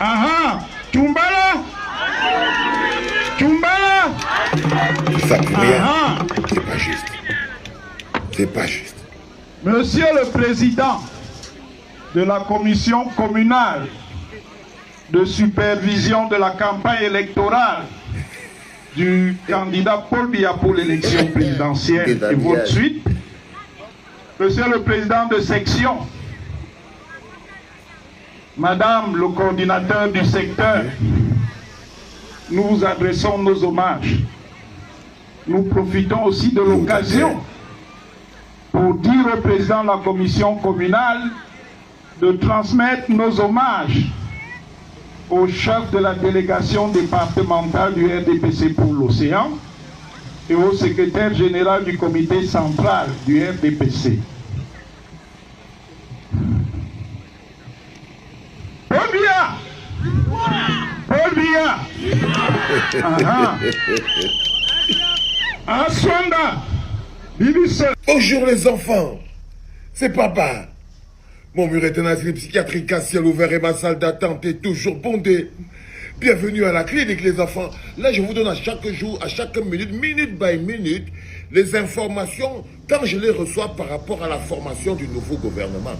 Aha, Tumbala. Tumbala. Ça pour rien. C'est pas juste. C'est pas juste. Monsieur le Président de la Commission communale de supervision de la campagne électorale du candidat Paul Biya pour l'élection présidentielle et votre suite, Monsieur le Président de section, Madame le coordinateur du secteur, nous vous adressons nos hommages. Nous profitons aussi de l'occasion pour dire au Président de la Commission communale de transmettre nos hommages au chef de la délégation départementale du RDPC pour l'océan et au secrétaire général du comité central du RDPC. Paul Biya! Paul Biya! Aswanda! Bonjour les enfants, c'est papa. Mon mur est un asile psychiatrique à ciel ouvert et ma salle d'attente est toujours bondée. Bienvenue à la clinique les enfants. Là je vous donne à chaque jour, à chaque minute, minute by minute, les informations quand je les reçois par rapport à la formation du nouveau gouvernement.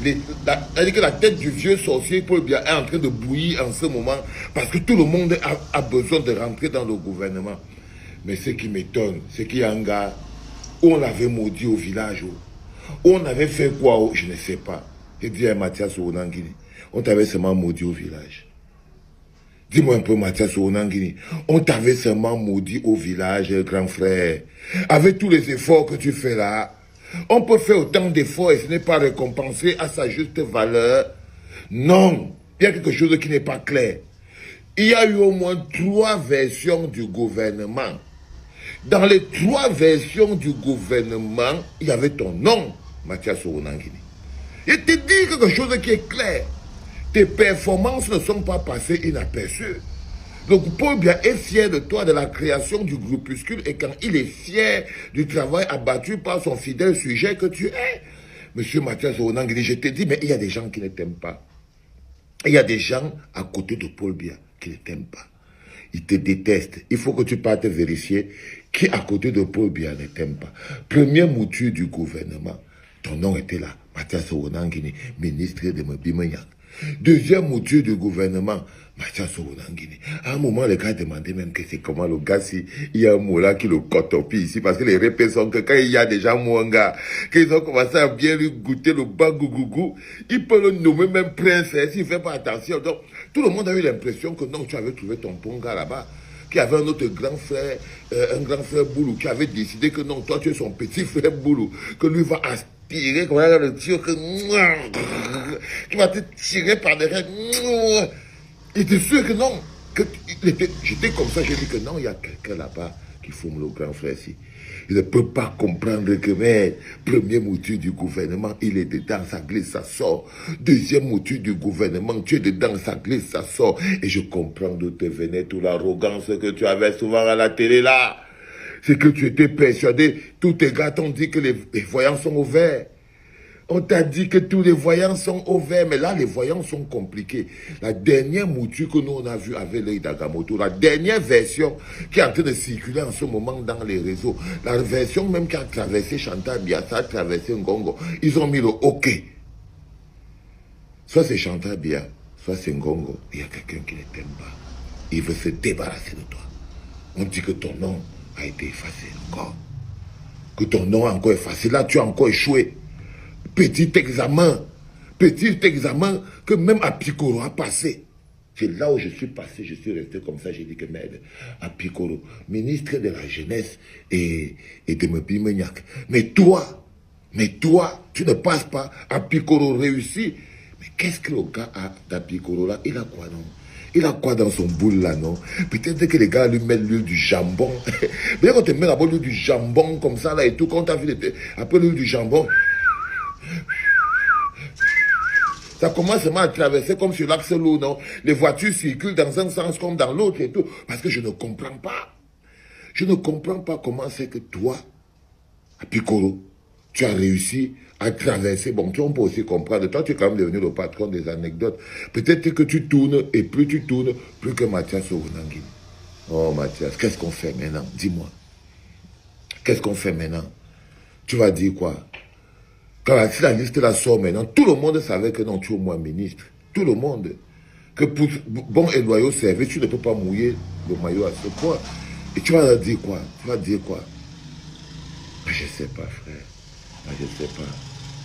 C'est-à-dire que la tête du vieux sorcier Paul Biya est en train de bouillir en ce moment parce que tout le monde a besoin de rentrer dans le gouvernement. Mais ce qui m'étonne, c'est qu'il y a un gars où on l'avait maudit au village, où on avait fait quoi, je ne sais pas. J'ai dit à Mathias Onangini, on t'avait seulement maudit au village. Dis-moi un peu Mathias Onangini, on t'avait seulement maudit au village, grand frère. Avec tous les efforts que tu fais là, on peut faire autant d'efforts et ce n'est pas récompensé à sa juste valeur. Non, il y a quelque chose qui n'est pas clair. Il y a eu au moins 3 versions du gouvernement. Dans les 3 versions du gouvernement, il y avait ton nom, Mathias Onangini. Et te dis quelque chose qui est clair. Tes performances ne sont pas passées inaperçues. Donc Paul Biya est fier de toi, de la création du groupuscule, et quand il est fier du travail abattu par son fidèle sujet que tu es. Monsieur Mathias Onangini, je te dis, mais il y a des gens qui ne t'aiment pas. Il y a des gens à côté de Paul Biya qui ne t'aiment pas. Ils te détestent. Il faut que tu partes vérifier qui à côté de Paul Biya ne t'aime pas. Première mouture du gouvernement, ton nom était là. Mathias Onangini, ministre de Mbimagnac. Deuxième mouture du gouvernement, Mathias Onangini. À un moment, les gars demandaient même que c'est comment le gars, si il y a un mot là qui le cotopie ici, parce que les répés sont que quand il y a déjà un gars, qu'ils ont commencé à bien lui goûter le bagougougou, il peut le nommer même prince, s'il ne fait pas attention. Donc, tout le monde a eu l'impression que non, tu avais trouvé ton bon gars là-bas, qui avait un autre grand frère, Boulou, qui avait décidé que non, toi tu es son petit frère Boulou, que lui va aspirer, comme ça, le tir, qui va te tirer par derrière. Il était sûr que non. J'étais comme ça, j'ai dit que non, il y a quelqu'un là-bas qui fume le grand frère ici. Il ne peut pas comprendre que, mais, premier mouture du gouvernement, il est dedans, ça glisse, ça sort. Deuxième mouture du gouvernement, tu es dedans, ça glisse, ça sort. Et je comprends d'où te venait toute l'arrogance que tu avais souvent à la télé là. C'est que tu étais persuadé, tous tes gars t'ont dit que les voyants sont ouverts. On t'a dit que tous les voyants sont ouverts, mais là, les voyants sont compliqués. La dernière mouture que nous, on a vue avec l'œil d'Agamotto, la dernière version qui est en train de circuler en ce moment dans les réseaux, la version même qui a traversé Chantal Biya, a traversé Ngongo, ils ont mis le OK. Soit c'est Chantal Biya, soit c'est Ngongo. Il y a quelqu'un qui ne t'aime pas. Il veut se débarrasser de toi. On dit que ton nom a été effacé encore. Que ton nom a encore effacé. Là, tu as encore échoué. Petit examen que même Apikoro a passé. C'est là où je suis passé, je suis resté comme ça, j'ai dit que merde, Apikoro, ministre de la jeunesse et de Mbimagnac. Mais toi, tu ne passes pas, Apikoro réussit. Mais qu'est-ce que le gars a d'Apikoro là? Il a quoi non? Il a quoi dans son boule là, non? Peut-être que les gars lui mettent l'huile du jambon. Mais quand tu mets d'abord l'huile du jambon comme ça là et tout, quand tu as vu après l'huile du jambon, ça commence à traverser comme sur l'axe l'eau, non? Les voitures circulent dans un sens comme dans l'autre et tout. Parce que je ne comprends pas. Je ne comprends pas comment c'est que toi, à Piccolo, tu as réussi à traverser. Bon, on peut aussi comprendre. Toi, tu es quand même devenu le patron des anecdotes. Peut-être que tu tournes, et plus tu tournes, plus que Mathias Ounangini. Oh, Mathias, qu'est-ce qu'on fait maintenant? Dis-moi. Qu'est-ce qu'on fait maintenant? Tu vas dire quoi? Quand la liste la sort maintenant, tout le monde savait que non, tu es au moins ministre. Tout le monde. Que pour bon et loyaux service, tu ne peux pas mouiller le maillot à ce point. Et tu vas leur dire quoi? Tu vas dire quoi? Je ne sais pas, frère. Je ne sais pas.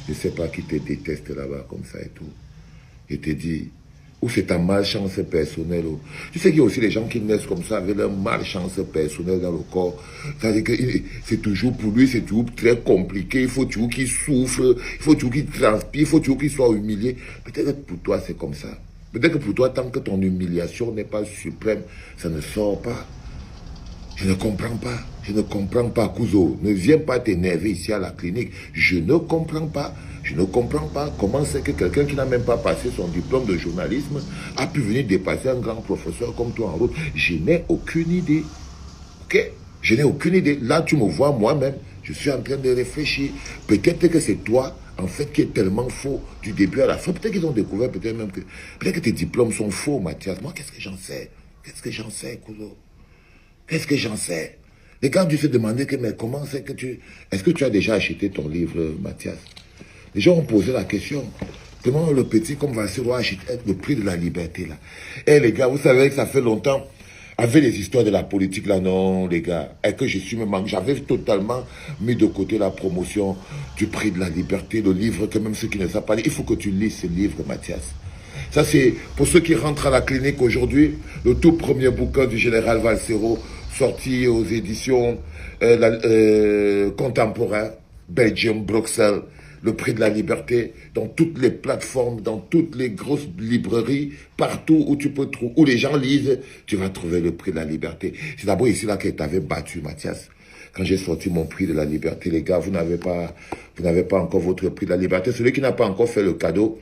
Je ne sais pas qui te déteste là-bas comme ça et tout. Je te dis, ou c'est ta malchance personnelle. Tu sais qu'il y a aussi des gens qui naissent comme ça avec leur malchance personnelle dans le corps. C'est-à-dire que c'est toujours pour lui, c'est toujours très compliqué. Il faut toujours qu'il souffre, il faut toujours qu'il transpire, il faut toujours qu'il soit humilié. Peut-être que pour toi, c'est comme ça. Peut-être que pour toi, tant que ton humiliation n'est pas suprême, ça ne sort pas. Je ne comprends pas. Je ne comprends pas, Kuzo. Ne viens pas t'énerver ici à la clinique. Je ne comprends pas. Je ne comprends pas comment c'est que quelqu'un qui n'a même pas passé son diplôme de journalisme a pu venir dépasser un grand professeur comme toi en route. Je n'ai aucune idée. Ok? Je n'ai aucune idée. Là, tu me vois moi-même. Je suis en train de réfléchir. Peut-être que c'est toi, en fait, qui est tellement faux du début à la fin. Peut-être qu'ils ont découvert, peut-être même que... Peut-être que tes diplômes sont faux, Mathias. Moi, qu'est-ce que j'en sais? Qu'est-ce que j'en sais, Kuzo? Qu'est-ce que j'en sais? Et quand tu te demandais que, mais comment c'est que tu... Est-ce que tu as déjà acheté ton livre, Mathias? Les gens ont posé la question. Comment le petit comme Vassiro a acheté le prix de la liberté, là? Eh, les gars, vous savez que ça fait longtemps, avec les histoires de la politique, là, non, les gars, et que je suis même... J'avais totalement mis de côté la promotion du prix de la liberté, le livre que même ceux qui ne savent pas lire, il faut que tu lises ce livre, Mathias. Ça, c'est pour ceux qui rentrent à la clinique aujourd'hui, le tout premier bouquin du général Valsero, sorti aux éditions contemporaines, Belgium, Bruxelles, le prix de la liberté, dans toutes les plateformes, dans toutes les grosses librairies, partout où tu peux trouver, où les gens lisent, tu vas trouver le prix de la liberté. C'est d'abord ici là que t'avais battu, Mathias. Quand j'ai sorti mon prix de la liberté, les gars, vous n'avez pas encore votre prix de la liberté. Celui qui n'a pas encore fait le cadeau,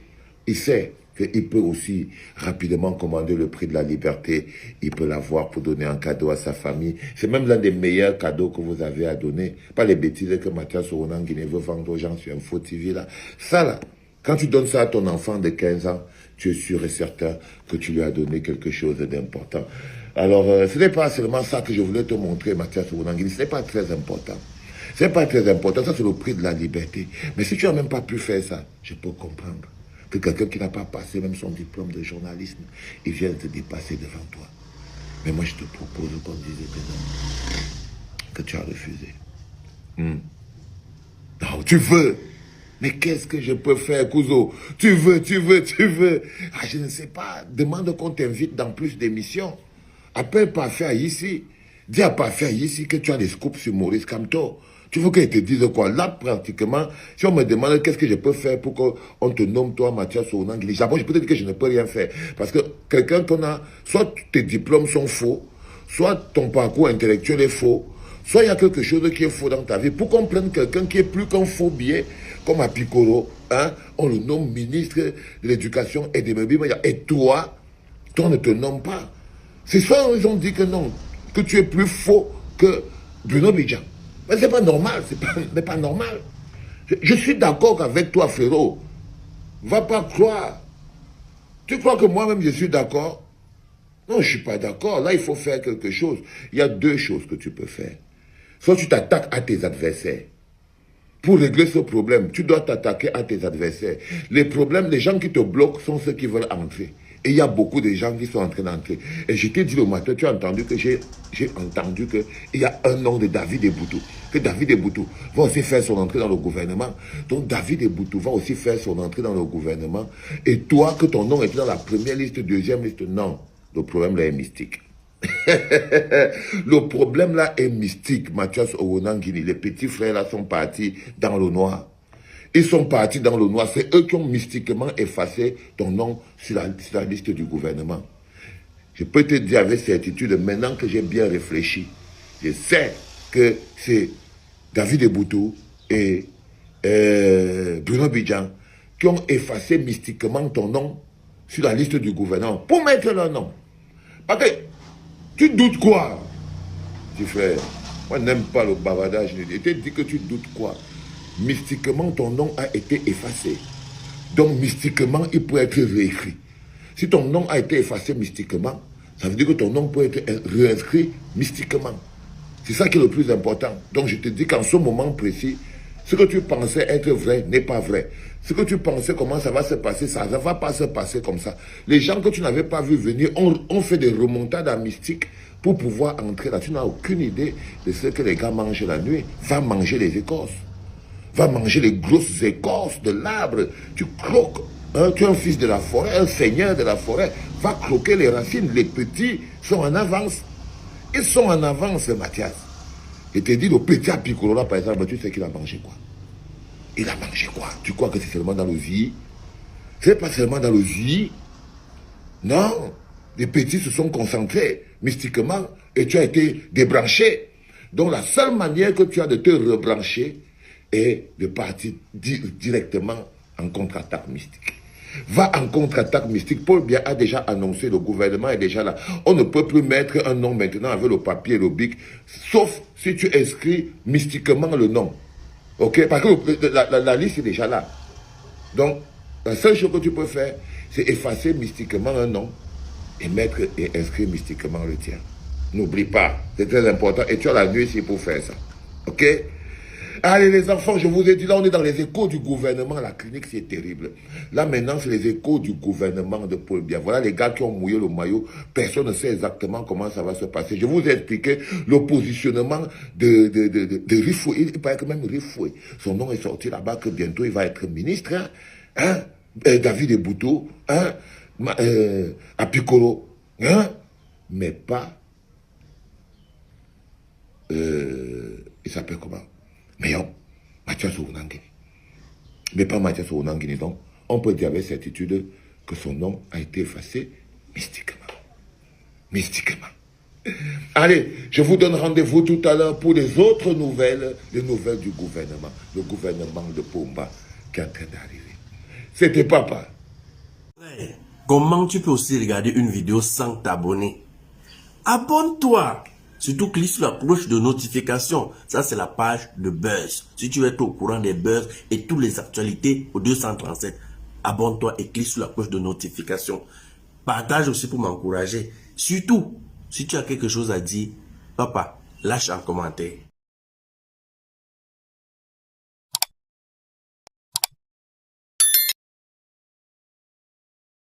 il sait qu'il peut aussi rapidement commander le prix de la liberté. Il peut l'avoir pour donner un cadeau à sa famille. C'est même l'un des meilleurs cadeaux que vous avez à donner. Pas les bêtises que Mathias Ounangini veut vendre aux gens sur Info TV là. Ça là, quand tu donnes ça à ton enfant de 15 ans, tu es sûr et certain que tu lui as donné quelque chose d'important. Alors, ce n'est pas seulement ça que je voulais te montrer, Mathias Ounangini. Ce n'est pas très important. Ce n'est pas très important. Ça, c'est le prix de la liberté. Mais si tu n'as même pas pu faire ça, je peux comprendre que quelqu'un qui n'a pas passé même son diplôme de journalisme, il vient te dépasser devant toi. Mais moi, je te propose qu'on dise que non, que tu as refusé. Non, tu veux. Mais qu'est-ce que je peux faire, Kuzo? Tu veux. Ah, je ne sais pas. Demande qu'on t'invite dans plus d'émissions. Appelle Parfait ici. Dis à Parfait ici que tu as des scoops sur Maurice Kamto. Tu veux qu'il te dise quoi? Là, pratiquement, si on me demande qu'est-ce que je peux faire pour qu'on te nomme, toi, Mathias Ounangini, d'abord, je peux te dire que je ne peux rien faire. Parce que quelqu'un qu'on a, soit tes diplômes sont faux, soit ton parcours intellectuel est faux, soit il y a quelque chose qui est faux dans ta vie. Pour qu'on prenne quelqu'un qui est plus qu'un faux billet, comme à Piccolo, hein, on le nomme ministre de l'Éducation et des Médias. Et toi, on ne te nomme pas. C'est ça, ils ont dit que non, que tu es plus faux que Bruno Bidjan. Mais c'est pas normal, c'est pas normal. Je suis d'accord avec toi, frérot. Va pas croire. Tu crois que moi-même je suis d'accord? Non, je suis pas d'accord. Là, il faut faire quelque chose. Il y a deux choses que tu peux faire. Soit tu t'attaques à tes adversaires. Pour régler ce problème, tu dois t'attaquer à tes adversaires. Les problèmes, les gens qui te bloquent sont ceux qui veulent entrer. Et il y a beaucoup de gens qui sont en train d'entrer. Et je t'ai dit le matin, tu as entendu que j'ai entendu qu'il y a un nom de David Eboutou. Que David Eboutou va aussi faire son entrée dans le gouvernement. Donc David Eboutou va aussi faire son entrée dans le gouvernement. Et toi, que ton nom était dans la première liste, deuxième liste, non. Le problème là est mystique. Le problème là est mystique, Mathias Ounangini. Les petits frères là sont partis dans le noir. Ils sont partis dans le noir. C'est eux qui ont mystiquement effacé ton nom sur la liste du gouvernement. Je peux te dire avec certitude, maintenant que j'ai bien réfléchi, je sais que c'est David Eboutou et Bruno Bidjan qui ont effacé mystiquement ton nom sur la liste du gouvernement pour mettre leur nom. Parce que tu doutes quoi, petit frère? Moi, je n'aime pas le bavardage. Je te dis que tu doutes quoi? mystiquement, ton nom a été effacé. Donc, mystiquement, il peut être réécrit. Si ton nom a été effacé mystiquement, ça veut dire que ton nom peut être réinscrit mystiquement. C'est ça qui est le plus important. Donc, je te dis qu'en ce moment précis, ce que tu pensais être vrai n'est pas vrai. Ce que tu pensais comment ça va se passer, ça ne va pas se passer comme ça. Les gens que tu n'avais pas vu venir ont fait des remontades à mystique pour pouvoir entrer là. Tu n'as aucune idée de ce que les gars mangent la nuit. Va manger les écorces. Va manger les grosses écorces de l'arbre. Tu croques. Hein, tu es un fils de la forêt, un seigneur de la forêt. Va croquer les racines. Les petits sont en avance. Ils sont en avance, Mathias. Et te dit, le petit à Piccolo là, par exemple, tu sais qu'il a mangé quoi? Il a mangé quoi? Tu crois que c'est seulement dans le zi? C'est pas seulement dans le zi. Non. Les petits se sont concentrés mystiquement et tu as été débranché. Donc la seule manière que tu as de te rebrancher est de partir directement en contre-attaque mystique. Va en contre-attaque mystique. Paul Biya a déjà annoncé, le gouvernement est déjà là. On ne peut plus mettre un nom maintenant avec le papier et le bic, sauf si tu inscris mystiquement le nom. Ok? Parce que la liste est déjà là. Donc, la seule chose que tu peux faire, c'est effacer mystiquement un nom et mettre et inscrire mystiquement le tien. N'oublie pas, c'est très important. Et tu as la nuit ici pour faire ça. Ok? Allez les enfants, je vous ai dit, là on est dans les échos du gouvernement, la clinique c'est terrible. Là maintenant c'est les échos du gouvernement de Paul Biya. Voilà les gars qui ont mouillé le maillot, personne ne sait exactement comment ça va se passer. Je vous ai expliqué le positionnement de Rifoué. Il paraît que même Rifoué, son nom est sorti là-bas, que bientôt il va être ministre. Hein? David Ebouto, hein? À Piccolo, hein? Mais pas... il s'appelle comment? Mais non, Mathias Ounangini. Mais pas Mathias Ounangini. Donc, on peut dire avec certitude que son nom a été effacé mystiquement. Mystiquement. Allez, je vous donne rendez-vous tout à l'heure pour les autres nouvelles, les nouvelles du gouvernement. Le gouvernement de Pomba qui est en train d'arriver. C'était Papa. Comment tu peux aussi regarder une vidéo sans t'abonner? Abonne-toi! Surtout, clique sur la cloche de notification. Ça, c'est la page de Buzz. Si tu veux être au courant des buzz et toutes les actualités au 237, abonne-toi et clique sur la cloche de notification. Partage aussi pour m'encourager. Surtout, si tu as quelque chose à dire, papa, lâche un commentaire.